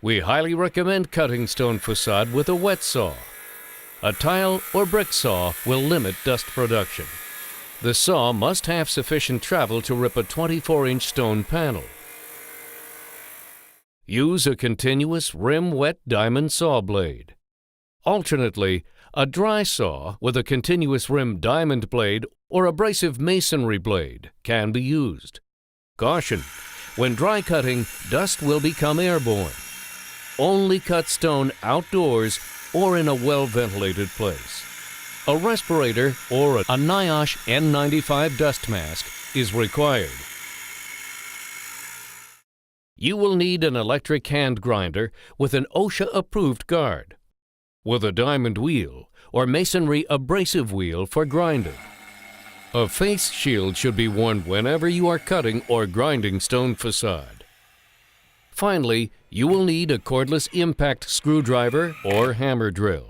We highly recommend cutting stone facade with a wet saw. A tile or brick saw will limit dust production. The saw must have sufficient travel to rip a 24-inch stone panel. Use a continuous rim-wet diamond saw blade. Alternately, a dry saw with a continuous rim diamond blade or abrasive masonry blade can be used. Caution: when dry cutting, dust will become airborne. Only cut stone outdoors or in a well-ventilated place. A respirator or a NIOSH N95 dust mask is required. You will need an electric hand grinder with an OSHA-approved guard, with a diamond wheel or masonry abrasive wheel for grinding. A face shield should be worn whenever you are cutting or grinding stone facade. Finally, you will need a cordless impact screwdriver or hammer drill.